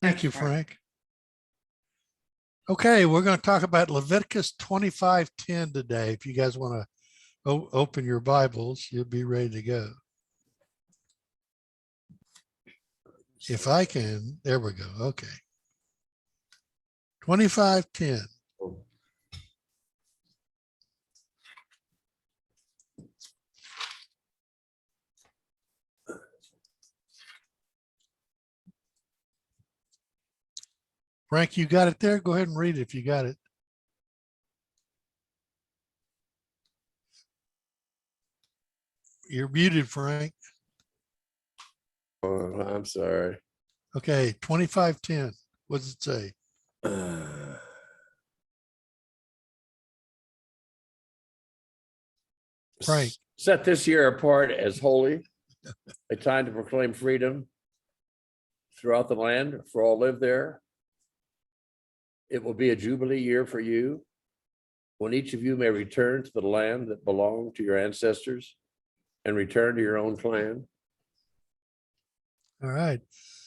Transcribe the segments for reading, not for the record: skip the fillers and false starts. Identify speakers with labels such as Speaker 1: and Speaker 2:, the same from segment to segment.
Speaker 1: Thank you, Frank. Okay, we're going to talk about Leviticus 25:10 today. If you guys want to open your Bibles, you'll be ready to go. If I can, there we go. Okay. 25:10. Frank, you got it there? Go ahead and read it if you got it. You're muted, Frank.
Speaker 2: Oh, I'm sorry.
Speaker 1: Okay, 25:10. What does it say? Frank.
Speaker 2: Set this year apart as holy, a time to proclaim freedom throughout the land for all live there. It will be a jubilee year for you, when each of you may return to the land that belonged to your ancestors and return to your own clan.
Speaker 1: All right.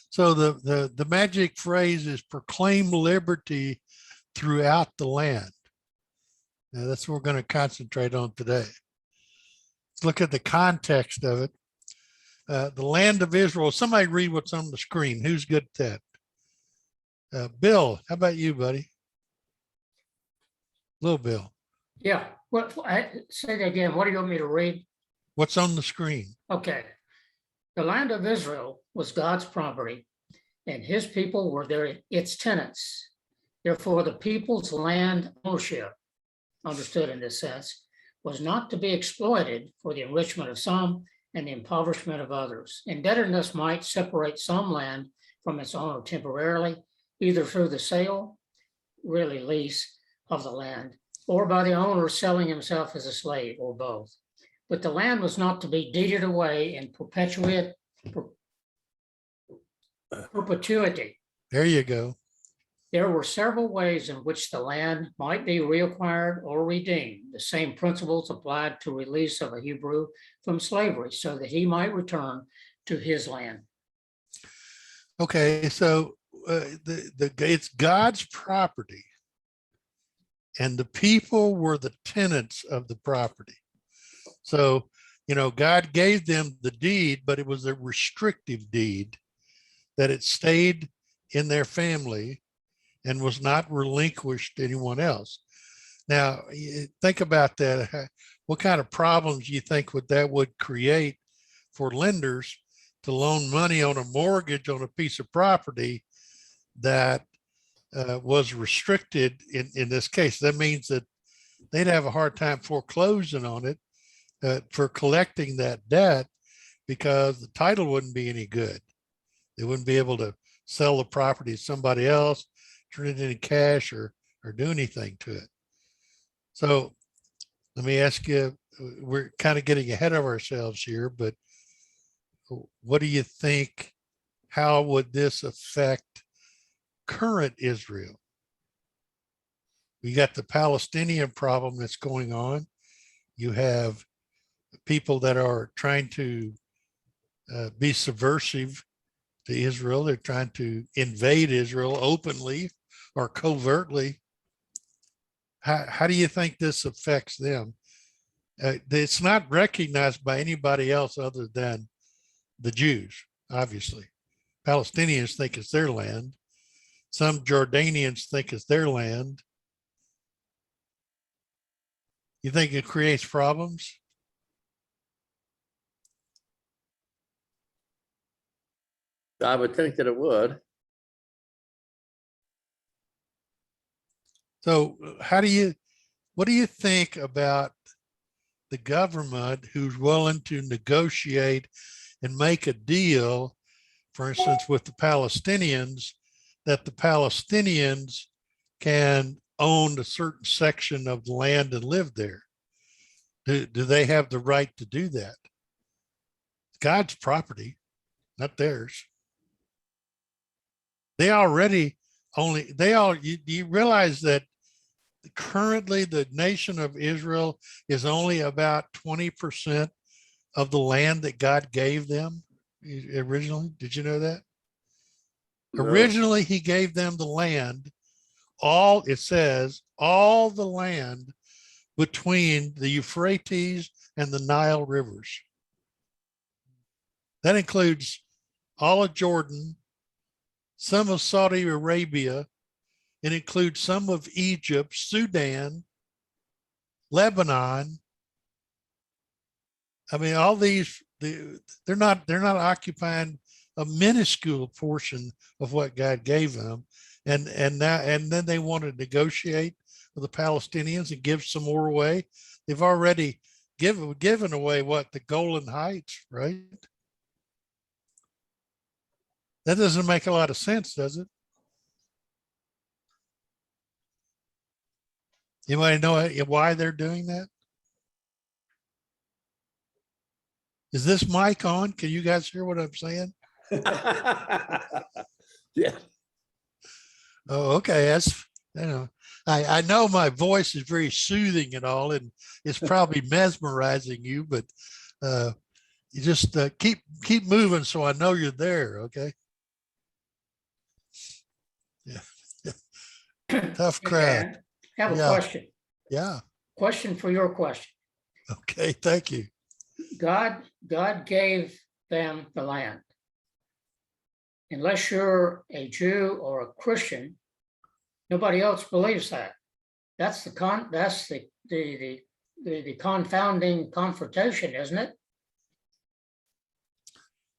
Speaker 1: So the magic phrase is proclaim liberty throughout the land. Now that's what we're going to concentrate on today. Let's look at the context of it. The land of Israel. Somebody read what's on the screen. Who's good at that? Bill, how about you, buddy? Little Bill.
Speaker 3: Yeah, say that again. What do you want me to read?
Speaker 1: What's on the screen?
Speaker 3: Okay. The land of Israel was God's property, and his people were its tenants. Therefore, the people's land ownership, understood in this sense, was not to be exploited for the enrichment of some and the impoverishment of others. Indebtedness might separate some land from its owner temporarily, either through the sale, really lease of the land, or by the owner selling himself as a slave, or both. But the land was not to be deeded away in perpetuity.
Speaker 1: There you go.
Speaker 3: There were several ways in which the land might be reacquired or redeemed. The same principles applied to release of a Hebrew from slavery so that he might return to his land.
Speaker 1: Okay, so it's God's property, and the people were the tenants of the property. So, God gave them the deed, but it was a restrictive deed that it stayed in their family and was not relinquished to anyone else. Now, think about that. What kind of problems you think that would create for lenders to loan money on a mortgage on a piece of property that was restricted in this case? That means that they'd have a hard time foreclosing on it for collecting that debt, because the title wouldn't be any good. They wouldn't be able to sell the property to somebody else, turn it into cash, or do anything to it. So let me ask you, we're kind of getting ahead of ourselves here, but what do you think? How would this affect current Israel? We got the Palestinian problem that's going on. You have people that are trying to be subversive to Israel. They're trying to invade Israel openly or covertly. How do you think this affects them? It's not recognized by anybody else other than the Jews, obviously. Palestinians think it's their land. Some Jordanians think it's their land. You think it creates problems?
Speaker 2: I would think that it would.
Speaker 1: So what do you think about the government who's willing to negotiate and make a deal, for instance, with the Palestinians, that the Palestinians can own a certain section of the land and live there? Do they have the right to do that? God's property, not theirs. You realize that currently the nation of Israel is only about 20% of the land that God gave them originally? Did you know that? Originally, he gave them the land, it says, all the land between the Euphrates and the Nile rivers. That includes all of Jordan, some of Saudi Arabia. It includes some of Egypt, Sudan, Lebanon. I mean, all these, they're not occupying a minuscule portion of what God gave them. And then they want to negotiate with the Palestinians and give some more away. They've already given away what, the Golan Heights, right? That doesn't make a lot of sense, does it? Anybody know why they're doing that? Is this mic on? Can you guys hear what I'm saying?
Speaker 2: Yeah.
Speaker 1: Oh, okay. That's, I know my voice is very soothing and all, and it's probably mesmerizing you, but you just keep moving so I know you're there. Okay. Yeah. Tough crowd.
Speaker 3: Okay, I have a
Speaker 1: Yeah.
Speaker 3: question.
Speaker 1: Yeah.
Speaker 3: Question for your question.
Speaker 1: Okay. Thank you.
Speaker 3: God gave them the land. Unless you're a Jew or a Christian, nobody else believes that. That's the confounding confrontation, isn't it?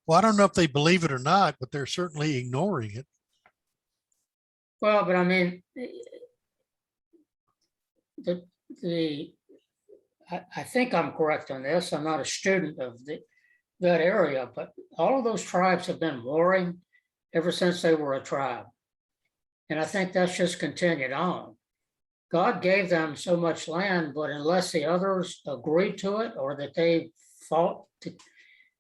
Speaker 1: Well, I don't know if they believe it or not, but they're certainly ignoring it.
Speaker 3: Well, but I mean, I think I'm correct on this. I'm not a student of that area, but all of those tribes have been warring ever since they were a tribe. And I think that's just continued on. God gave them so much land, but unless the others agreed to it or that they fought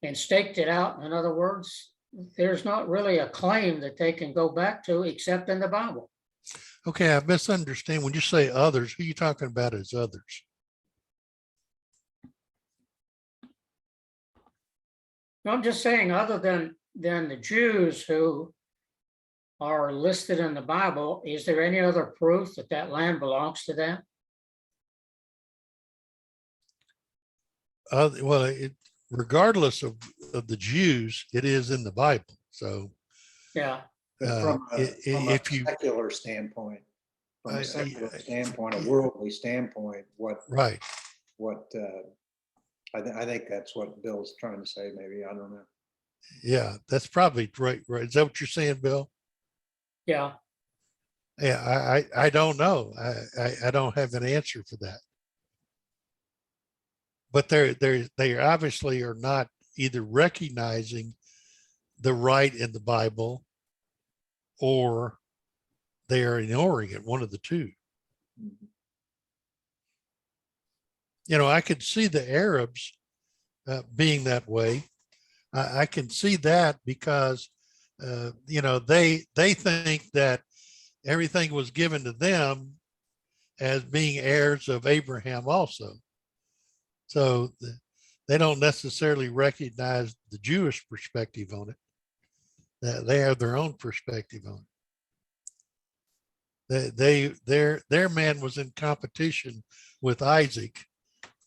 Speaker 3: and staked it out, in other words, there's not really a claim that they can go back to except in the Bible.
Speaker 1: Okay, I misunderstand. When you say others, who are you talking about as others?
Speaker 3: I'm just saying, other than the Jews who are listed in the Bible, is there any other proof that that land belongs to them?
Speaker 1: Well, regardless of the Jews, it is in the Bible. So
Speaker 3: Yeah.
Speaker 4: But from a
Speaker 1: if you,
Speaker 4: secular standpoint, from
Speaker 1: I-
Speaker 4: a secular
Speaker 1: I-
Speaker 4: standpoint, a worldly standpoint,
Speaker 1: right.
Speaker 4: I think that's what Bill's trying to say, maybe, I don't know.
Speaker 1: Yeah, that's probably right. Right. Is that what you're saying, Bill?
Speaker 3: Yeah.
Speaker 1: Yeah, I don't know. I don't have an answer for that. But they obviously are not either recognizing the right in the Bible or they are ignoring it, one of the two.
Speaker 4: Mhm.
Speaker 1: I could see the Arabs being that way. I can see that because, they think that everything was given to them as being heirs of Abraham also. So they don't necessarily recognize the Jewish perspective on it. They have their own perspective on it. Their man was in competition with Isaac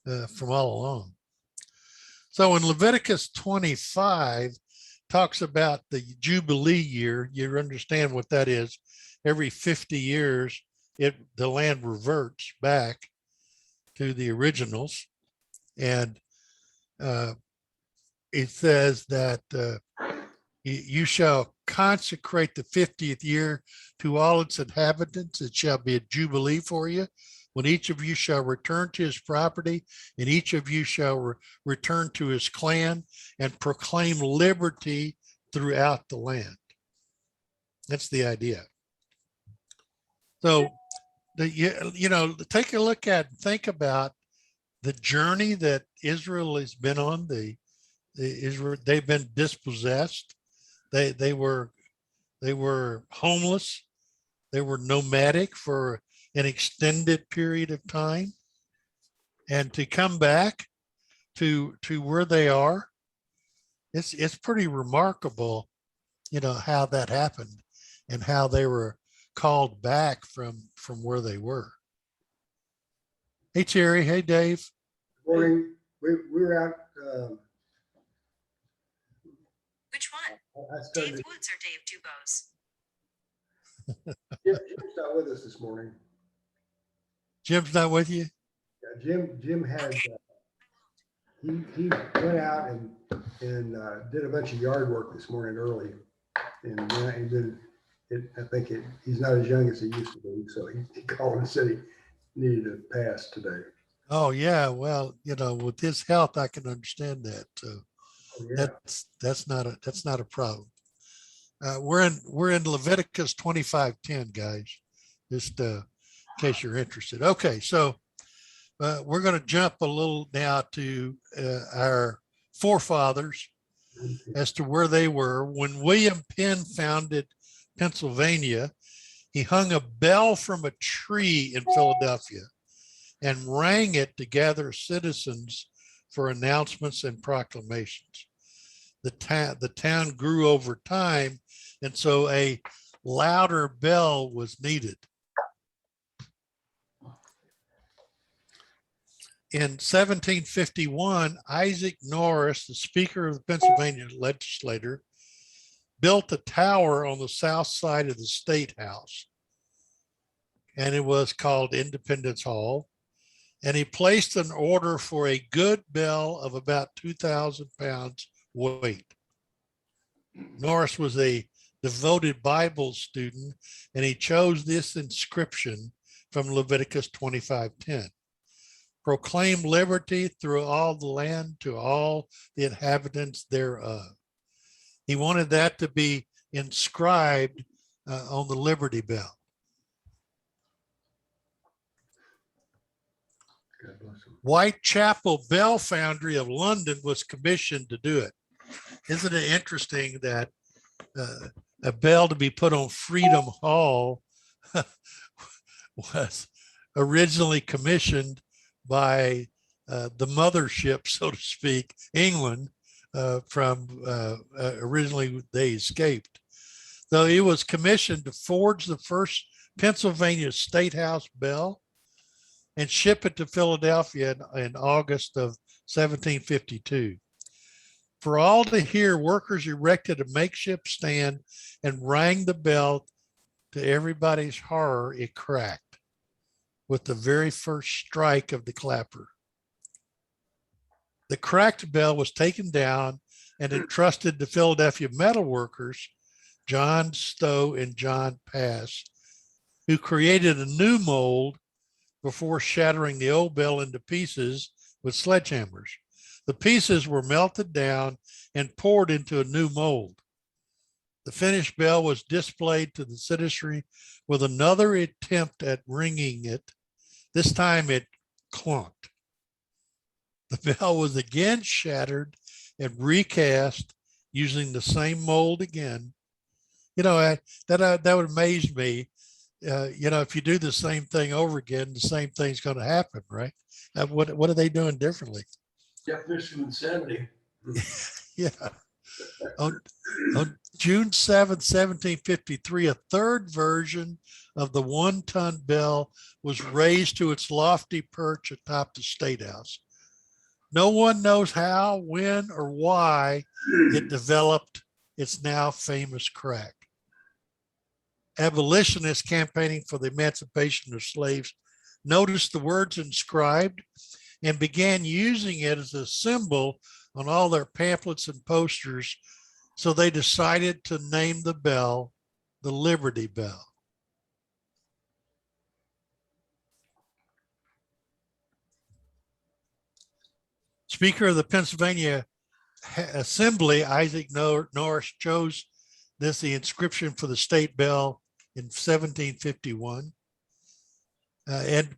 Speaker 1: from all along. So in Leviticus 25 talks about the Jubilee year. You understand what that is. Every 50 years, the land reverts back to the originals. And it says that you shall consecrate the 50th year to all its inhabitants. It shall be a jubilee for you, when each of you shall return to his property, and each of you shall return to his clan, and proclaim liberty throughout the land. That's the idea. So, take a look at and think about the journey that Israel has been on. They've been dispossessed. They were homeless. They were nomadic for an extended period of time, and to come back to where they are, it's pretty remarkable, how that happened. and how they were called back from where they were. Hey, Terry. Hey, Dave.
Speaker 5: Morning, we were out,
Speaker 6: Which one?
Speaker 5: I
Speaker 6: Dave
Speaker 5: started,
Speaker 6: Woods or Dave Dubose?
Speaker 5: Jim's not with us this morning.
Speaker 1: Jim's not with you?
Speaker 5: Jim had, he went out and did a bunch of yard work this morning early. And then he's not as young as he used to be, so he called and said he needed a pass today.
Speaker 1: Oh, yeah. Well, with his health, I can understand that. So
Speaker 5: Oh, yeah.
Speaker 1: that's not a problem. We're in Leviticus 25:10, guys, just in case you're interested. Okay, so we're going to jump a little now to our forefathers as to where they were. When William Penn founded Pennsylvania, he hung a bell from a tree in Philadelphia and rang it to gather citizens for announcements and proclamations. The town grew over time, and so a louder bell was needed. In 1751, Isaac Norris, the Speaker of the Pennsylvania Legislature, built a tower on the south side of the State House, and it was called Independence Hall. And he placed an order for a good bell of about 2,000 pounds weight. Norris was a devoted Bible student, and he chose this inscription from Leviticus 25:10. Proclaim liberty through all the land to all the inhabitants thereof. He wanted that to be inscribed on the Liberty Bell.
Speaker 5: God bless him.
Speaker 1: Whitechapel Bell Foundry of London was commissioned to do it. Isn't it interesting that a bell to be put on Freedom Hall was originally commissioned by the mothership, so to speak, England, from originally they escaped. Though it was commissioned to forge the first Pennsylvania State House bell and ship it to Philadelphia in August of 1752. For all to hear, workers erected a makeshift stand and rang the bell. To everybody's horror, it cracked with the very first strike of the clapper. The cracked bell was taken down and entrusted to Philadelphia metal workers, John Stowe and John Pass, who created a new mold before shattering the old bell into pieces with sledgehammers. The pieces were melted down and poured into a new mold. The finished bell was displayed to the citizenry with another attempt at ringing it. This time it clunked. The bell was again shattered and recast using the same mold again. That would amaze me. If you do the same thing over again, the same thing's going to happen, right? What are they doing differently?
Speaker 5: Definition of insanity.
Speaker 1: Yeah. On June 7th, 1753, a third version of the 1-ton bell was raised to its lofty perch atop the State House. No one knows how, when, or why it developed its now famous crack. Abolitionists campaigning for the emancipation of slaves noticed the words inscribed and began using it as a symbol on all their pamphlets and posters. So they decided to name the bell the Liberty Bell. Speaker of the Pennsylvania Assembly, Isaac Norris, chose the inscription for the state bell in 1751. And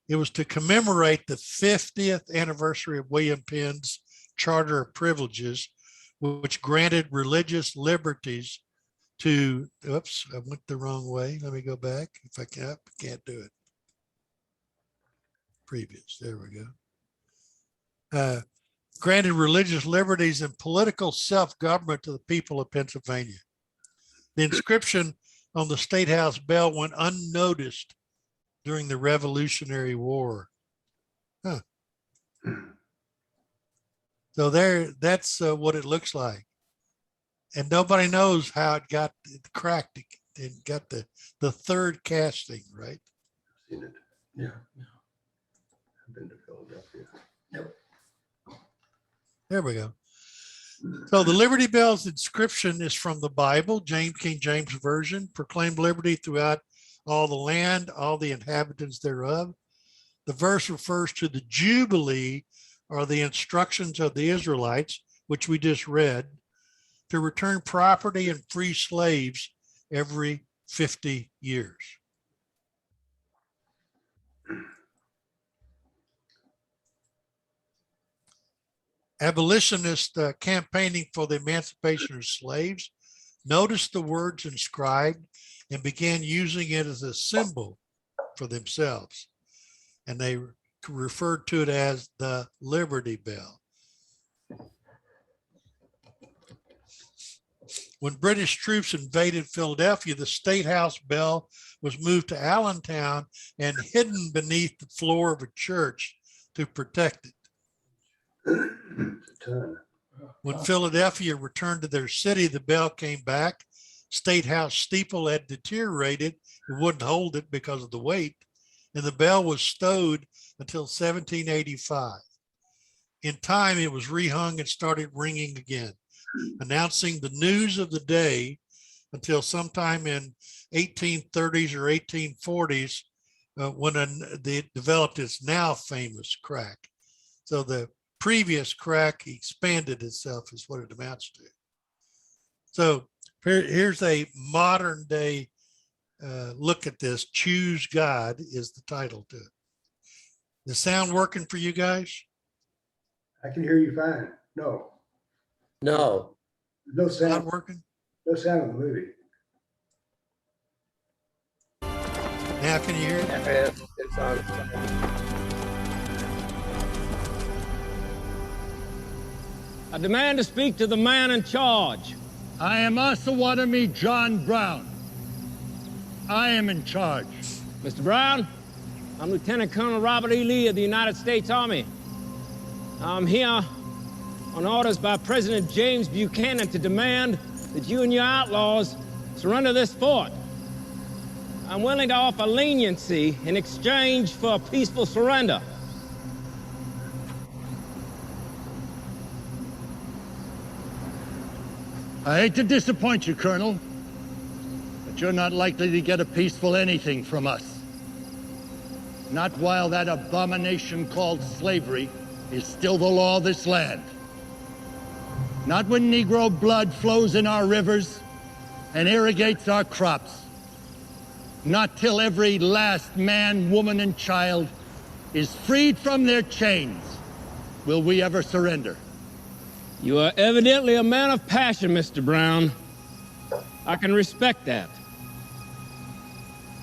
Speaker 1: it was to commemorate the 50th anniversary of William Penn's Charter of Privileges, which granted religious liberties to, oops, I went the wrong way. Let me go back. If I can't do it. Previous, there we go. Granted religious liberties and political self-government to the people of Pennsylvania. The inscription on the State House bell went unnoticed during the Revolutionary War. Huh. So that's what it looks like. And nobody knows how it got cracked and got the third casting, right?
Speaker 5: Seen it. Yeah. I've been to Philadelphia.
Speaker 1: There we go. So the Liberty Bell's inscription is from the Bible, King James Version, proclaimed liberty throughout all the land, all the inhabitants thereof. The verse refers to the Jubilee, or the instructions of the Israelites, which we just read, to return property and free slaves every 50 years. Abolitionists campaigning for the emancipation of slaves noticed the words inscribed and began using it as a symbol for themselves. And they referred to it as the Liberty Bell. When British troops invaded Philadelphia, the State House bell was moved to Allentown and hidden beneath the floor of a church to protect it.
Speaker 5: It's a ton.
Speaker 1: When Philadelphia returned to their city, the bell came back. State House steeple had deteriorated. It wouldn't hold it because of the weight. And the bell was stowed until 1785. In time, it was rehung and started ringing again, announcing the news of the day until sometime in 1830s or 1840s when it developed its now famous crack. So the previous crack expanded itself is what it amounts to. So here's a modern day look at this. Choose God is the title to it. The sound working for you guys?
Speaker 5: I can hear you fine. No,
Speaker 2: No,
Speaker 5: no
Speaker 1: Not
Speaker 5: sound,
Speaker 1: working?
Speaker 5: no sound in the movie.
Speaker 1: Now can you hear it?
Speaker 2: it's on.
Speaker 7: I demand to speak to the man in charge.
Speaker 8: I am Osawatomie John Brown. I am in charge.
Speaker 7: Mr. Brown, I'm Lieutenant Colonel Robert E. Lee of the United States Army. I'm here on orders by President James Buchanan to demand that you and your outlaws surrender this fort. I'm willing to offer leniency in exchange for a peaceful surrender.
Speaker 8: I hate to disappoint you, Colonel, but you're not likely to get a peaceful anything from us. Not while that abomination called slavery is still the law of this land. Not when Negro blood flows in our rivers and irrigates our crops. Not till every last man, woman, and child is freed from their chains will we ever surrender.
Speaker 7: You are evidently a man of passion, Mr. Brown. I can respect that.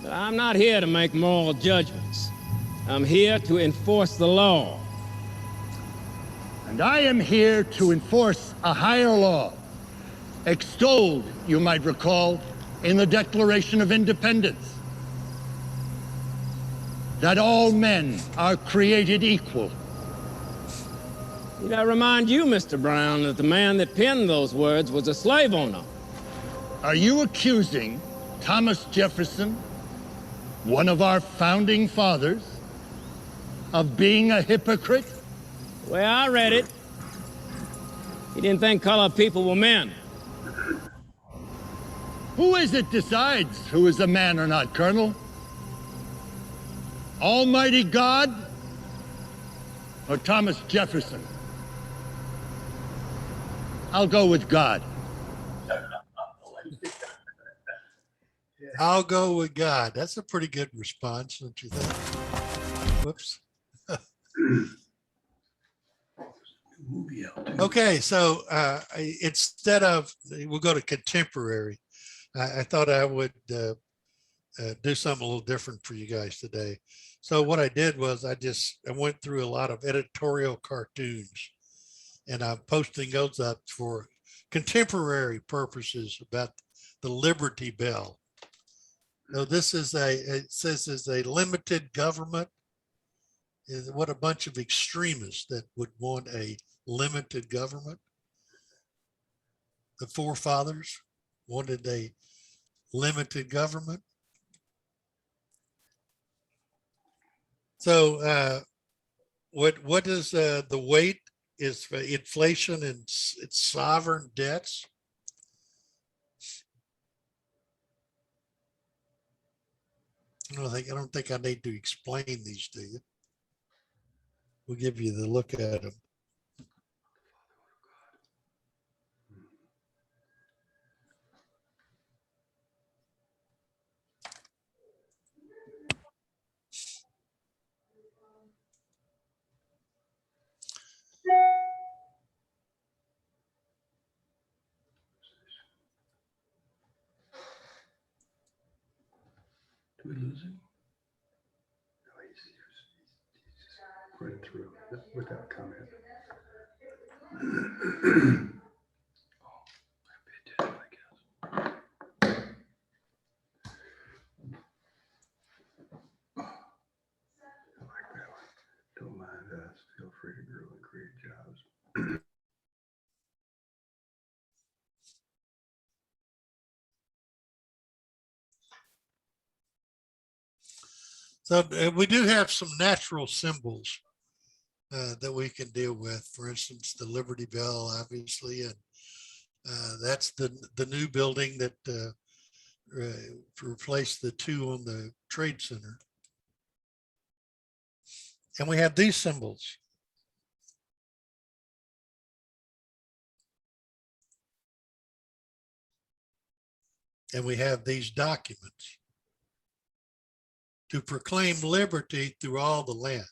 Speaker 7: But I'm not here to make moral judgments. I'm here to enforce the law.
Speaker 8: And I am here to enforce a higher law, extolled, you might recall, in the Declaration of Independence, that all men are created equal.
Speaker 7: Need I remind you, Mr. Brown, that the man that penned those words was a slave owner?
Speaker 8: Are you accusing Thomas Jefferson, one of our founding fathers, of being a hypocrite?
Speaker 7: Well, I read it. He didn't think colored people were men.
Speaker 8: Who is it decides who is a man or not, Colonel? Almighty God or Thomas Jefferson? I'll go with God.
Speaker 1: I'll go with God. That's a pretty good response, don't you think? Whoops.
Speaker 5: Movie out too.
Speaker 1: Okay, so instead of, we'll go to contemporary. I thought I would do something a little different for you guys today. So what I did was I went through a lot of editorial cartoons, and I'm posting those up for contemporary purposes about the Liberty Bell. No, this is it says is a limited government. What a bunch of extremists that would want a limited government. The forefathers wanted a limited government. So what is the weight is for inflation and its sovereign debts. I don't think I need to explain these to you. We'll give you the look at them.
Speaker 5: Do we lose him? No, he's just running through without comment. Oh, I did, I guess. I like that one. Don't mind us. Feel free to grow and create jobs.
Speaker 1: So we do have some natural symbols that we can deal with. For instance, the Liberty Bell, obviously, and that's the new building that replaced the two on the Trade Center. And we have these symbols. And we have these documents to proclaim liberty through all the land.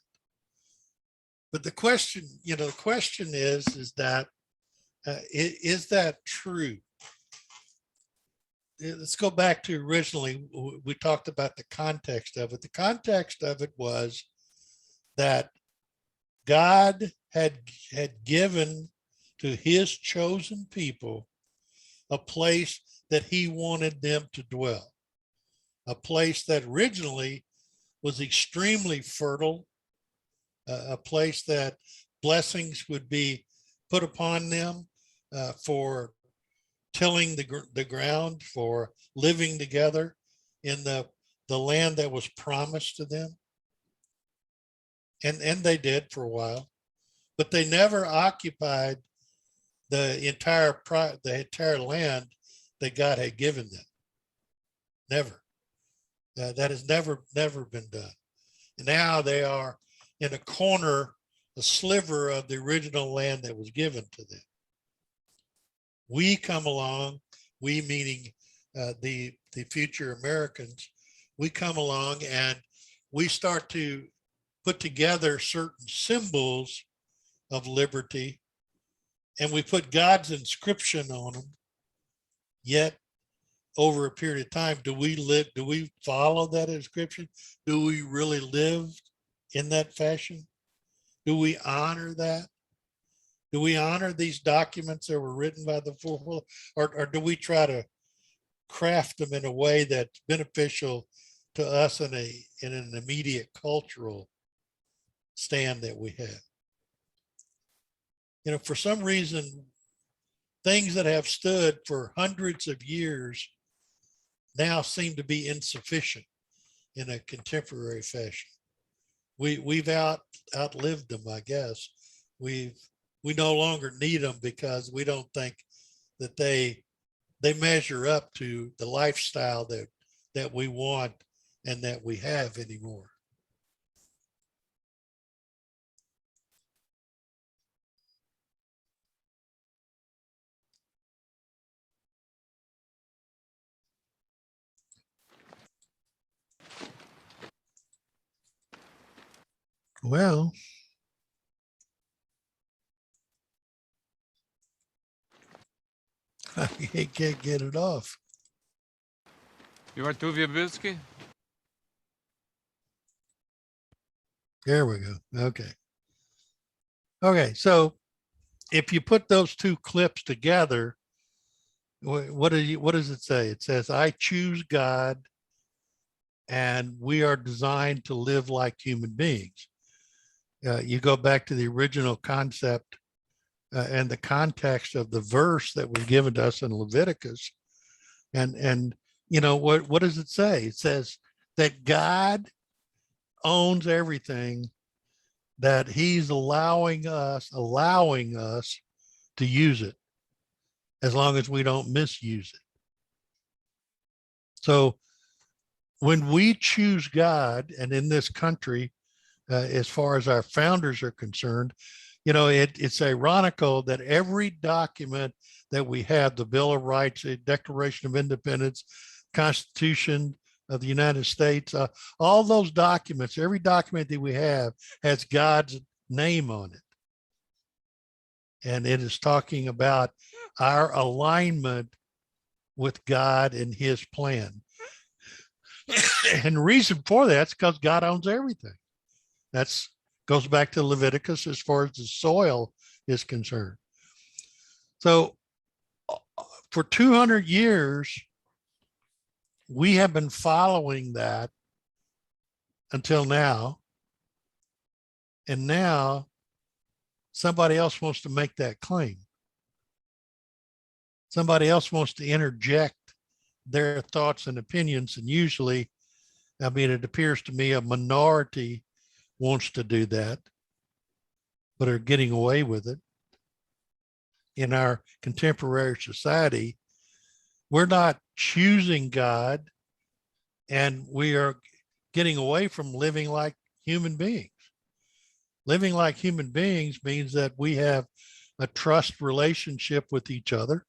Speaker 1: But the question, the question is that, is that true? Let's go back to originally, we talked about the context of it. The context of it was that God had given to his chosen people a place that he wanted them to dwell, a place that originally was extremely fertile, a place that blessings would be put upon them for tilling the ground, for living together in the land that was promised to them. And they did for a while, but they never occupied the entire land that God had given them. Never. That has never been done. And now they are in a corner, a sliver of the original land that was given to them. We come along, we meaning the future Americans, we come along and we start to put together certain symbols of liberty, and we put God's inscription on them. Yet over a period of time, do we follow that inscription? Do we really live in that fashion? Do we honor that? Do we honor these documents that were written by the forefathers, or do we try to craft them in a way that's beneficial to us in an immediate cultural stand that we have? For some reason, things that have stood for hundreds of years now seem to be insufficient in a contemporary fashion. We've outlived them, I guess. We no longer need them because we don't think that they measure up to the lifestyle that we want and that we have anymore. Well, I can't get it off.
Speaker 9: You want two Wielbielski?
Speaker 1: There we go. Okay. So if you put those two clips together, what does it say? It says, I choose God and we are designed to live like human beings. You go back to the original concept and the context of the verse that was given to us in Leviticus. And you know, what does it say? It says that God owns everything, that he's allowing us to use it as long as we don't misuse it. So when we choose God, and in this country, as far as our founders are concerned, you know, it's ironical that every document that we have, the Bill of Rights, the Declaration of Independence, Constitution of the United States, all those documents, every document that we have has God's name on it. And it is talking about our alignment with God and his plan. And the reason for that is because God owns everything. That's goes back to Leviticus as far as the soil is concerned. So for 200 years, we have been following that until now. And now somebody else wants to make that claim. Somebody else wants to interject their thoughts and opinions. And usually, I mean, it appears to me a minority wants to do that, but are getting away with it. In our contemporary society, we're not choosing God, and we are getting away from living like human beings. Living like human beings means that we have a trust relationship with each other,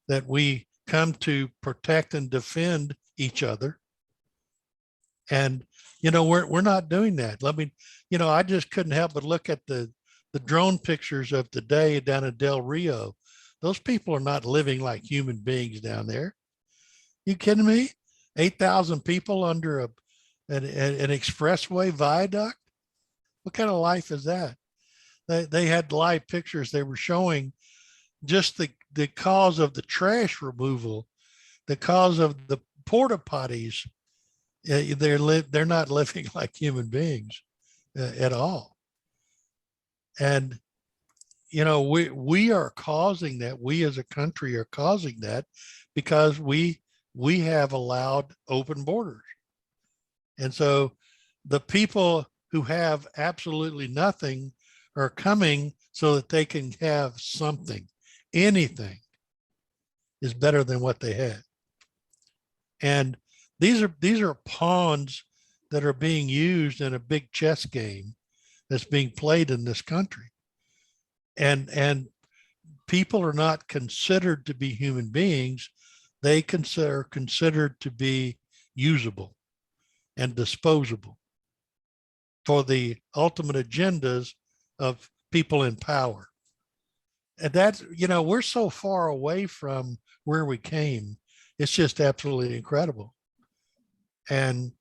Speaker 1: that we come to protect and defend each other. And, you know, we're not doing that. Let me, you know, I just couldn't help but look at the drone pictures of today down in Del Rio. Those people are not living like human beings down there. You kidding me? 8,000 people under an expressway viaduct? What kind of life is that? They had live pictures. They were showing just the cause of the trash removal, the cause of the porta potties. They're not living like human beings at all. And, you know, we are causing that. We as a country are causing that because we have allowed open borders. And so the people who have absolutely nothing are coming so that they can have something. Anything is better than what they had. And these are pawns that are being used in a big chess game that's being played in this country. And people are not considered to be human beings. They are considered to be usable and disposable for the ultimate agendas of people in power. And that's, you know, we're so far away from where we came. It's just absolutely incredible. And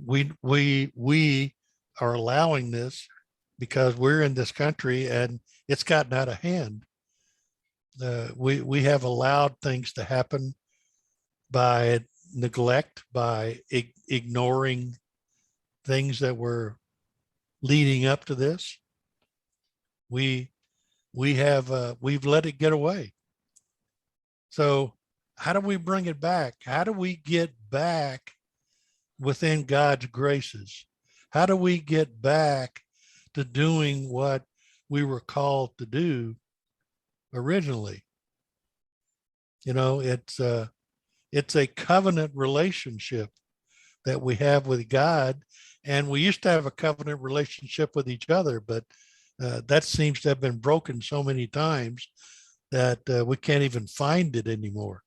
Speaker 1: we are allowing this because we're in this country and it's gotten out of hand. We have allowed things to happen by neglect, by ignoring things that were leading up to this. We've let it get away. So how do we bring it back? How do we get back within God's graces? How do we get back to doing what we were called to do originally? You know, it's a covenant relationship that we have with God. And we used to have a covenant relationship with each other, but that seems to have been broken so many times that we can't even find it anymore.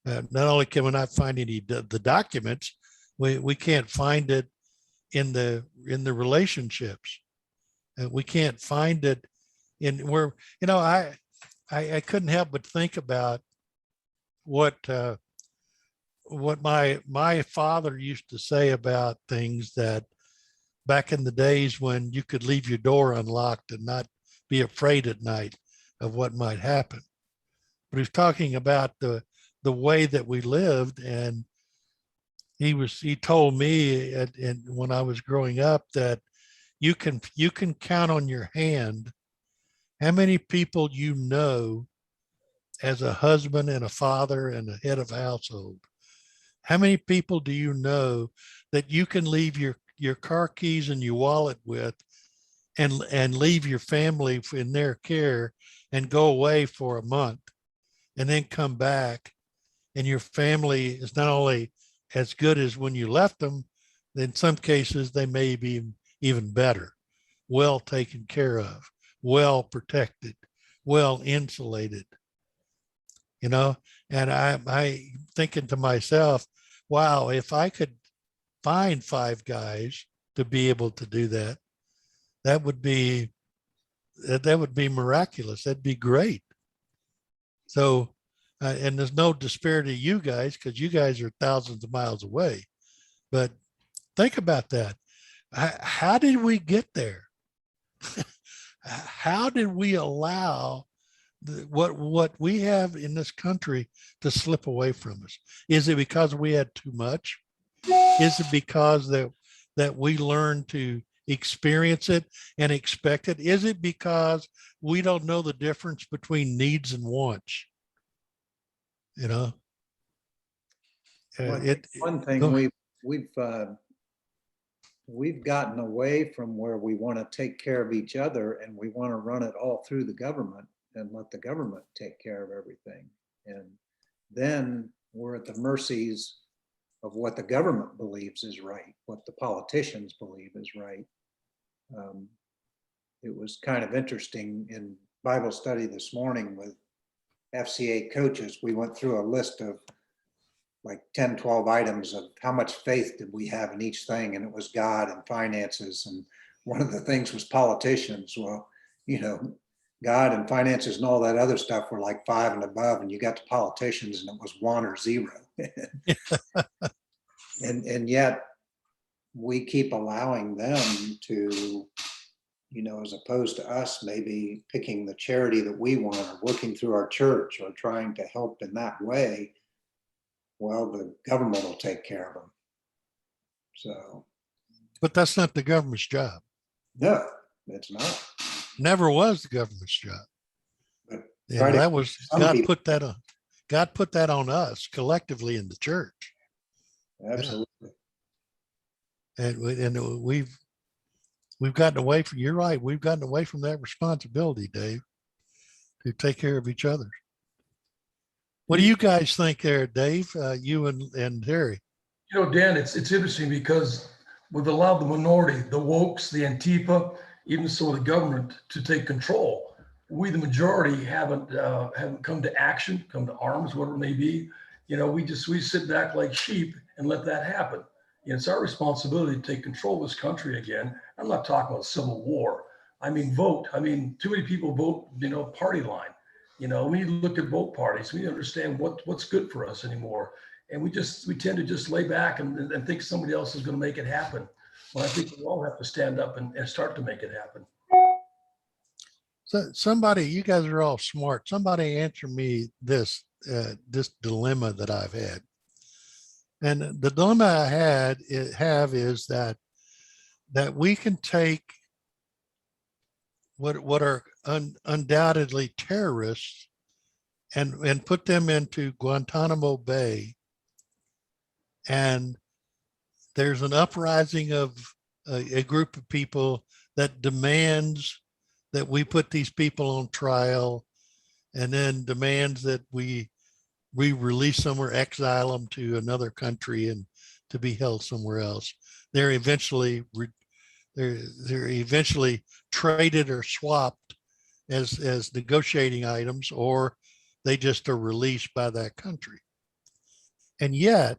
Speaker 1: Not only can we not find any the documents, we can't find it in the relationships. We can't find it in where, you know, I couldn't help but think about what my father used to say about things, that back in the days when you could leave your door unlocked and not be afraid at night of what might happen. But he's talking about the way that we lived, and he told me and when I was growing up that you can count on your hand how many people you know as a husband and a father and a head of household. How many people do you know that you can leave your car keys and your wallet with and leave your family in their care and go away for a month and then come back and your family is not only as good as when you left them, in some cases they may be even better, well taken care of, well protected, well insulated, you know? And I thinking to myself, wow, if I could find 5 guys to be able to do that, that would be miraculous. That'd be great. So, and there's no disparity to you guys because you guys are thousands of miles away. But think about that. How did we get there? How did we allow what we have in this country to slip away from us? Is it because we had too much? Is it because that we learned to experience it and expect it? Is it because we don't know the difference between needs and wants? You know,
Speaker 4: One thing we've gotten away from where we want to take care of each other and we want to run it all through the government and let the government take care of everything. And then we're at the mercies of what the government believes is right, what the politicians believe is right. It was kind of interesting in Bible study this morning with FCA coaches. We went through a list of like 10, 12 items of how much faith did we have in each thing. And it was God and finances. And one of the things was politicians. Well, God and finances and all that other stuff were like 5 and above. And you got to politicians and it was 1 or 0. And yet we keep allowing them to, as opposed to us maybe picking the charity that we want or working through our church or trying to help in that way, well, the government will take care of them. So.
Speaker 1: But that's not the government's job.
Speaker 4: No, it's not.
Speaker 1: Never was the government's job.
Speaker 4: But
Speaker 1: that was God
Speaker 4: people.
Speaker 1: put that on. God put that on us collectively in the church.
Speaker 4: Absolutely.
Speaker 1: Yeah. And we've gotten away from. You're right. We've gotten away from that responsibility, Dave, to take care of each other. What do you guys think there, Dave? You and Terry?
Speaker 10: Dan, it's interesting because we've allowed the minority, the wokes, the Antifa, even some of the government to take control. We, the majority, haven't come to action, come to arms, whatever it may be. We sit back like sheep and let that happen. It's our responsibility to take control of this country again. I'm not talking about civil war. I mean, vote. I mean, too many people vote, party line. We need to look at both parties. We need to understand what's good for us anymore. And we tend to just lay back and think somebody else is going to make it happen. Well, I think we all have to stand up and start to make it happen.
Speaker 1: So somebody, you guys are all smart. Somebody answer me this dilemma that I've had. And the dilemma I have is that we can take what are undoubtedly terrorists and put them into Guantanamo Bay. And there's an uprising of a group of people that demands that we put these people on trial and then demands that we release them or exile them to another country and to be held somewhere else. They're eventually traded or swapped as negotiating items, or they just are released by that country. And yet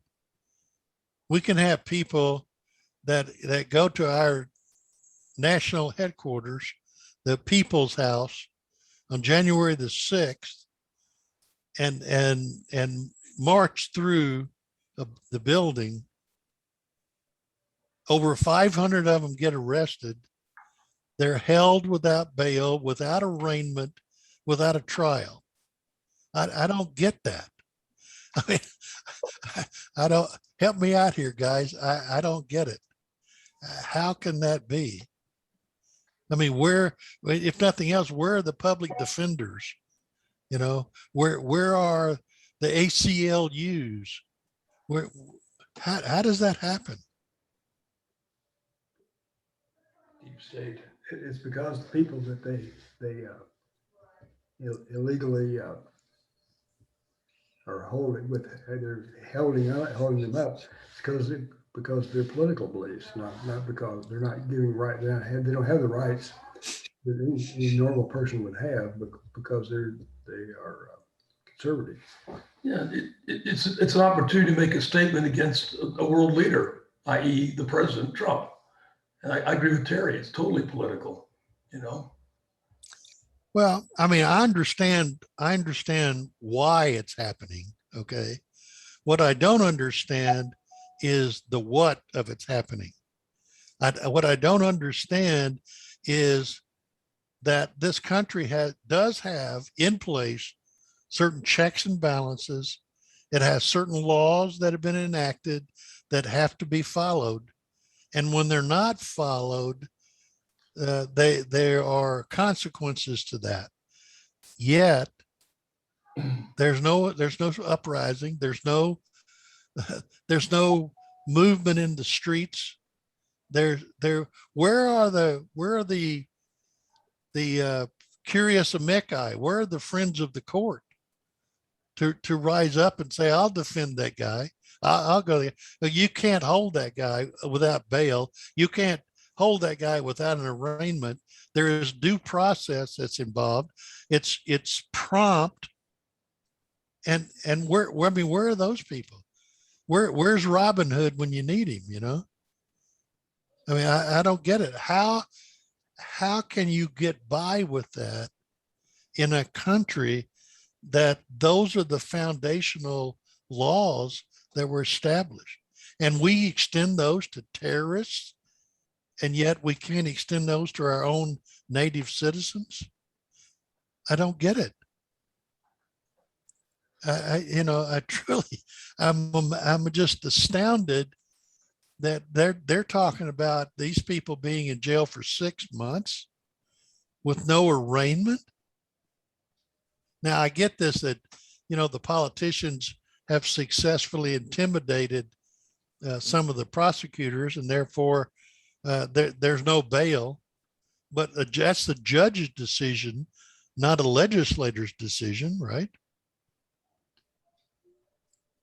Speaker 1: we can have people that go to our national headquarters, the People's House, on January the 6th and march through the building. Over 500 of them get arrested. They're held without bail, without arraignment, without a trial. I don't get that. I mean, I don't, help me out here, guys. I don't get it. How can that be? I mean, where, if nothing else, where are the public defenders? You know, where are the ACLUs? Where, how does that happen?
Speaker 10: Deep state.
Speaker 5: It's because the people that they illegally are holding with, they're holding them up. It's because of their political beliefs, not because they're not giving right. They don't have the rights that any normal person would have because they are conservative.
Speaker 10: Yeah, it's an opportunity to make a statement against a world leader, i.e. the President Trump. And I agree with Terry. It's totally political, you know?
Speaker 1: Well, I mean, I understand why it's happening. Okay. What I don't understand is the what of it's happening. What I don't understand is that this country does have in place certain checks and balances. It has certain laws that have been enacted that have to be followed. And when they're not followed, there are consequences to that. Yet there's no uprising. There's no movement in the streets. Where are the curious amici? Where are the friends of the court to rise up and say, I'll defend that guy. I'll go there. You can't hold that guy without bail. You can't hold that guy without an arraignment. There is due process that's involved. It's prompt. And where are those people? Where's Robin Hood when you need him, you know? I mean, I don't get it. How can you get by with that in a country that those are the foundational laws that were established? And we extend those to terrorists, and yet we can't extend those to our own native citizens? I don't get it. I truly, I'm just astounded that they're talking about these people being in jail for 6 months with no arraignment. Now I get this, that, the politicians have successfully intimidated some of the prosecutors, and therefore there's no bail, but that's the judge's decision, not a legislator's decision, right?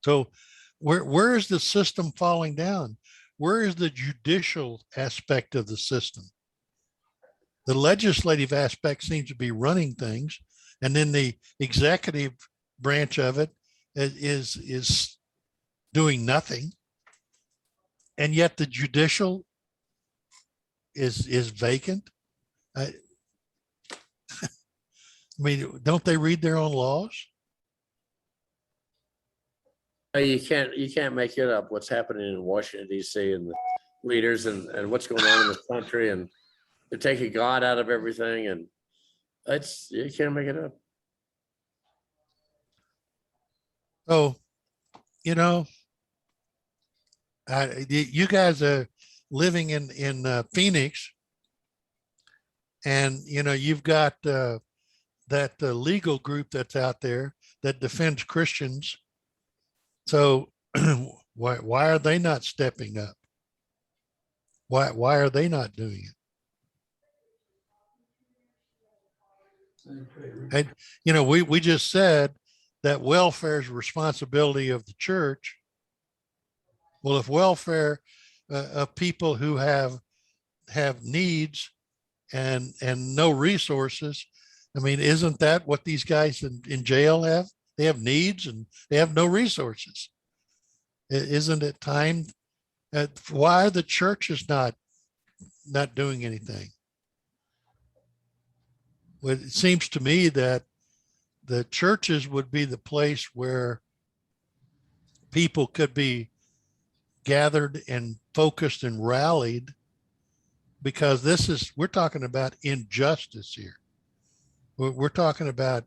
Speaker 1: So where is the system falling down? Where is the judicial aspect of the system? The legislative aspect seems to be running things, and then the executive branch of it is doing nothing. And yet the judicial is vacant. I mean, don't they read their own laws?
Speaker 2: You can't make it up what's happening in Washington, D.C. and the leaders and what's going on in this country, and they're taking God out of everything, and you can't make it up.
Speaker 1: So, you guys are living in Phoenix, and you've got that legal group that's out there that defends Christians. So why are they not stepping up? Why are they not doing it? And we just said that welfare is a responsibility of the church. Well, if welfare of people who have needs and no resources, I mean, isn't that what these guys in jail have? They have needs and they have no resources. Isn't it time? Why are the churches not doing anything? Well, it seems to me that the churches would be the place where people could be gathered and focused and rallied, because we're talking about injustice here. We're talking about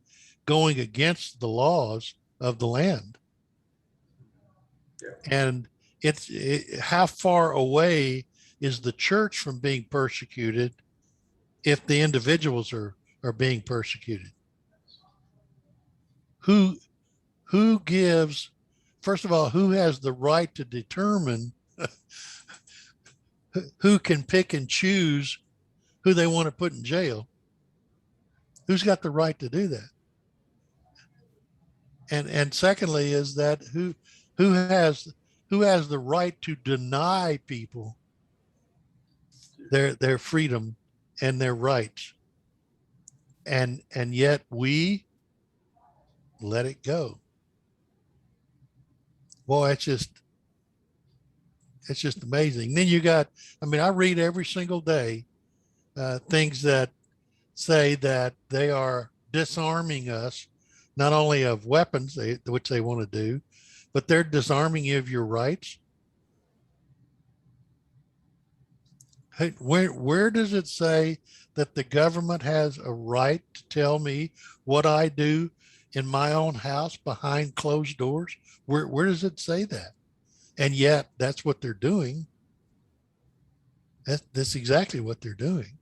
Speaker 1: going against the laws of the land. And how far away is the church from being persecuted if the individuals are being persecuted? Who gives, first of all, who has the right to determine who can pick and choose who they want to put in jail? Who's got the right to do that? And secondly, is that who has the right to deny people their freedom and their rights? And yet we let it go. Boy, it's just amazing. Then you got, I mean, I read every single day things that say that they are disarming us, not only of weapons, which they want to do, but they're disarming you of your rights. Hey, where does it say that the government has a right to tell me what I do in my own house behind closed doors? Where does it say that? And yet that's what they're doing. That's exactly what they're doing.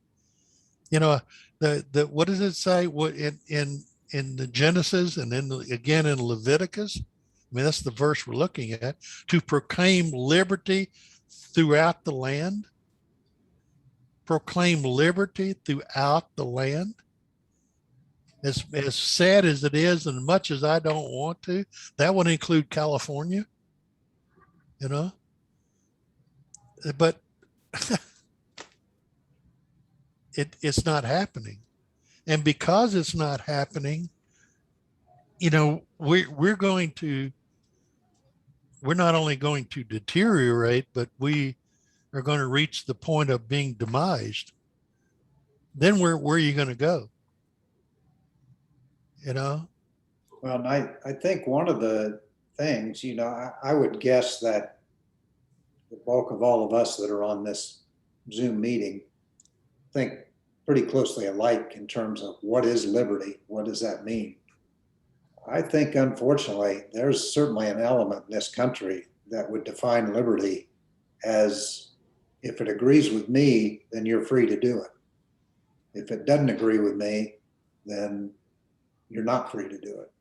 Speaker 1: You know, the what does it say? What in the Genesis and then again in Leviticus? I mean, that's the verse we're looking at. To proclaim liberty throughout the land. Proclaim liberty throughout the land. As sad as it is, and much as I don't want to, that would include California. You know, but it's not happening. And because it's not happening, you know, we're not only going to deteriorate, but we are going to reach the point of being demised. Then where are you going to go? You know?
Speaker 4: Well, and I think one of the things, you know, I would guess that the bulk of all of us that are on this Zoom meeting think pretty closely alike in terms of what is liberty? What does that mean? I think, unfortunately, there's certainly an element in this country that would define liberty as, if it agrees with me, then you're free to do it. If it doesn't agree with me, then you're not free to do it.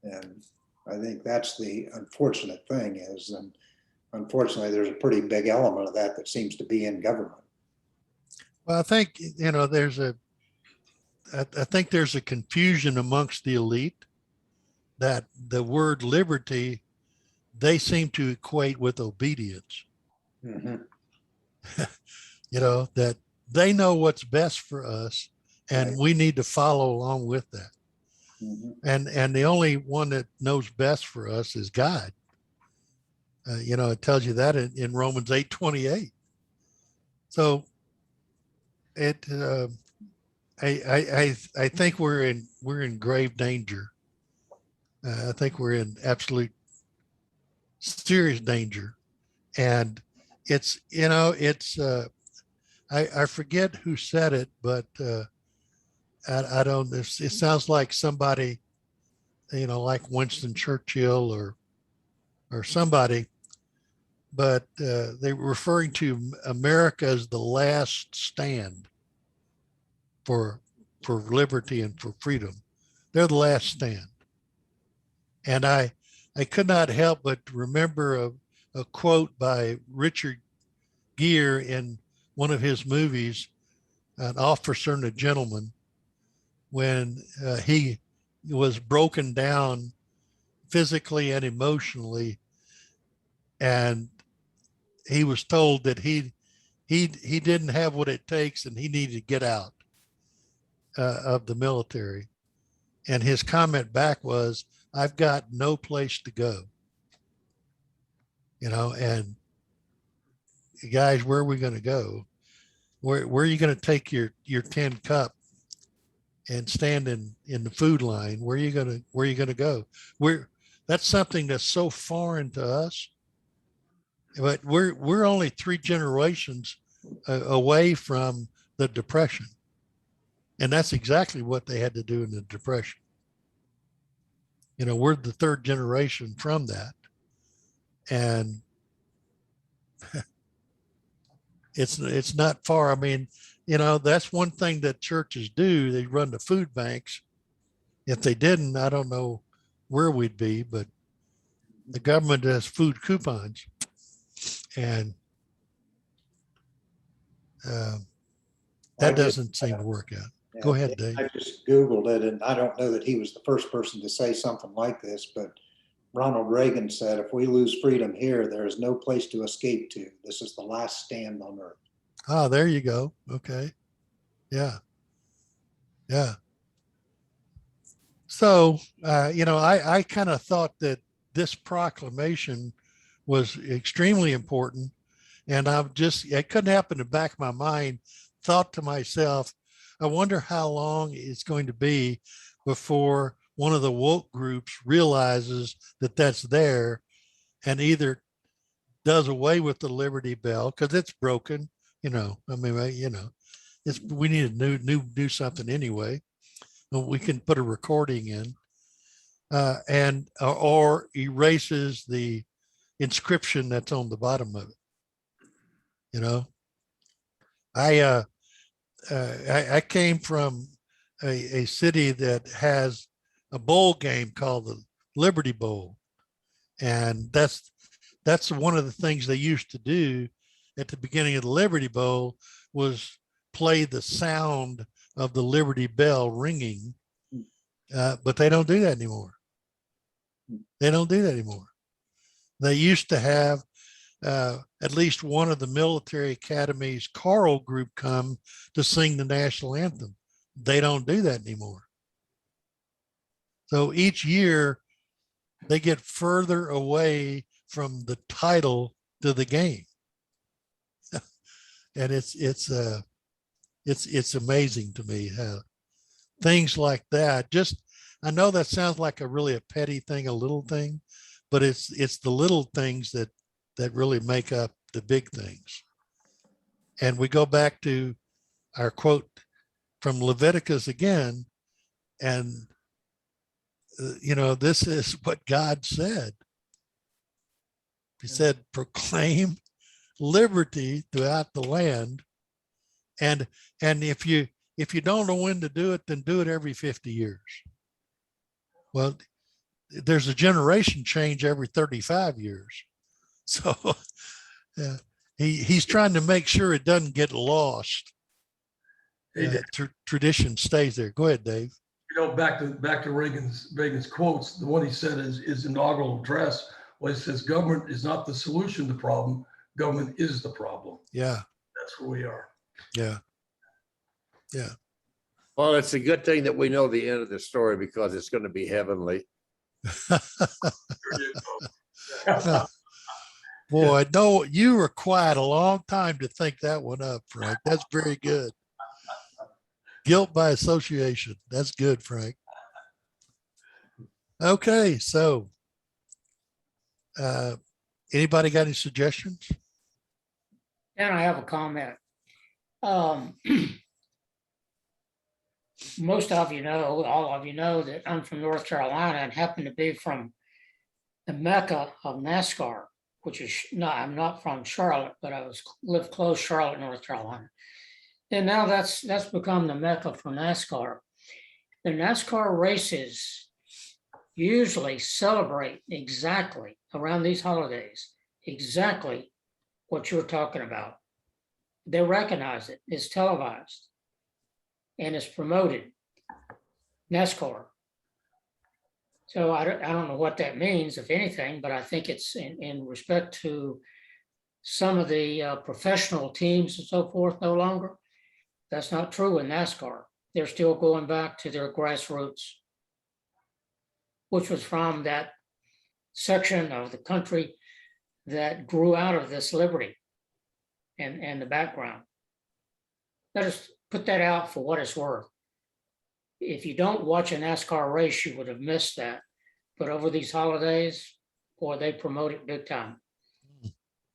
Speaker 4: And I think that's the unfortunate thing is, and unfortunately, there's a pretty big element of that that seems to be in government.
Speaker 1: Well, I think, you know, I think there's a confusion amongst the elite that the word liberty, they seem to equate with obedience.
Speaker 4: Mm-hmm.
Speaker 1: You know, that they know what's best for us and
Speaker 4: Right.
Speaker 1: we need to follow along with that.
Speaker 4: Mm-hmm.
Speaker 1: And the only one that knows best for us is God. You know, it tells you that in Romans 8:28. So I think we're in grave danger. I think we're in absolute serious danger, and it's, you know, it's I forget who said it, but I don't. It sounds like somebody, you know, like Winston Churchill or somebody, but they were referring to America as the last stand for liberty and for freedom. They're the last stand. And I could not help but remember a quote by Richard Gere in one of his movies, An Officer and a Gentleman, when he was broken down physically and emotionally, and he was told that he didn't have what it takes and he needed to get out of the military. And his comment back was, I've got no place to go. You know, and guys, where are we going to go? Where are you going to take your tin cup and stand in the food line? Where are you going to go? That's something that's so foreign to us. But we're only 3 generations away from the Depression. And that's exactly what they had to do in the Depression. You know, we're the 3rd generation from that. And it's not far. I mean, that's one thing that churches do. They run the food banks. If they didn't, I don't know where we'd be, but the government does food coupons. And that doesn't seem to work out. Go ahead, Dave.
Speaker 4: I just Googled it, and I don't know that he was the first person to say something like this, but Ronald Reagan said, if we lose freedom here, there is no place to escape to. This is the last stand on earth.
Speaker 1: Oh, there you go. Okay. Yeah. Yeah. So, I kind of thought that this proclamation was extremely important. And it couldn't happen to back of my mind, thought to myself, I wonder how long it's going to be before one of the woke groups realizes that that's there and either does away with the Liberty Bell because it's broken, we need to do something anyway. We can put a recording in, or erases the inscription that's on the bottom of it. I came from a city that has a bowl game called the Liberty Bowl, and that's one of the things they used to do at the beginning of the Liberty Bowl was play the sound of the Liberty Bell ringing, but they don't do that anymore. They don't do that anymore. They used to have at least one of the military academies choral group come to sing the national anthem. They don't do that anymore. So each year they get further away from the title to the game. And it's amazing to me how things like that, I know that sounds like a petty thing, a little thing, but it's the little things that really make up the big things. And we go back to our quote from Leviticus again, and this is what God said. He said, proclaim liberty throughout the land. And if you don't know when to do it, then do it every 50 years. Well, there's a generation change every 35 years. So he's trying to make sure it doesn't get lost. Tradition stays there. Go ahead, Dave.
Speaker 10: Back to Reagan's quotes. The one he said is his inaugural address, where he says, "Government is not the solution to the problem. Government is the problem."
Speaker 1: Yeah,
Speaker 10: that's where we are.
Speaker 1: Yeah. Yeah.
Speaker 2: Well, it's a good thing that we know the end of the story because it's going to be heavenly.
Speaker 1: Boy, no, you were quiet a long time to think that one up, Frank. That's very good. Guilt by association. That's good, Frank. Okay, so anybody got any suggestions?
Speaker 3: And I have a comment. Most of you know, all of you know that I'm from North Carolina and happen to be from the Mecca of NASCAR, which is I'm not from Charlotte, but I lived close Charlotte, North Carolina. And now that's become the Mecca for NASCAR. The NASCAR races usually celebrate exactly around these holidays, exactly what you're talking about. They recognize it. It's televised and it's promoted. NASCAR. So I don't know what that means, if anything, but I think it's in respect to some of the professional teams and so forth no longer. That's not true in NASCAR. They're still going back to their grassroots, which was from that section of the country that grew out of this liberty and the background. Let us put that out for what it's worth. If you don't watch a NASCAR race, you would have missed that. But over these holidays, boy, they promote it big time.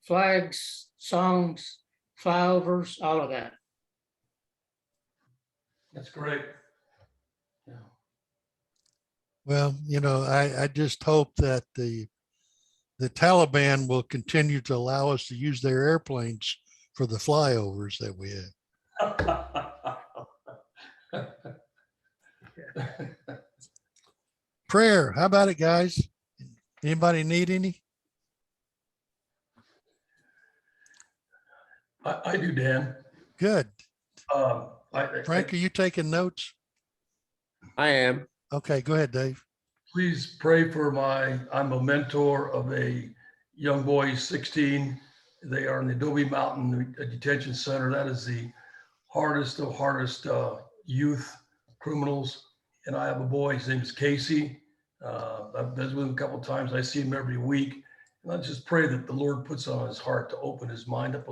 Speaker 3: Flags, songs, flyovers, all of that.
Speaker 10: That's great.
Speaker 1: Well, I just hope that the the Taliban will continue to allow us to use their airplanes for the flyovers that we have. Prayer. How about it, guys? Anybody need any?
Speaker 10: I do, Dan.
Speaker 1: Good.
Speaker 10: I-
Speaker 1: Frank, are you taking notes?
Speaker 2: I am.
Speaker 1: Okay, go ahead, Dave.
Speaker 10: Please pray for I'm a mentor of a young boy, he's 16. They are in the Adobe Mountain Detention Center. That is the hardest of hardest youth criminals. And I have a boy, his name is Casey. I've been with him a couple of times. I see him every week. And I just pray that the Lord puts on his heart to open his mind up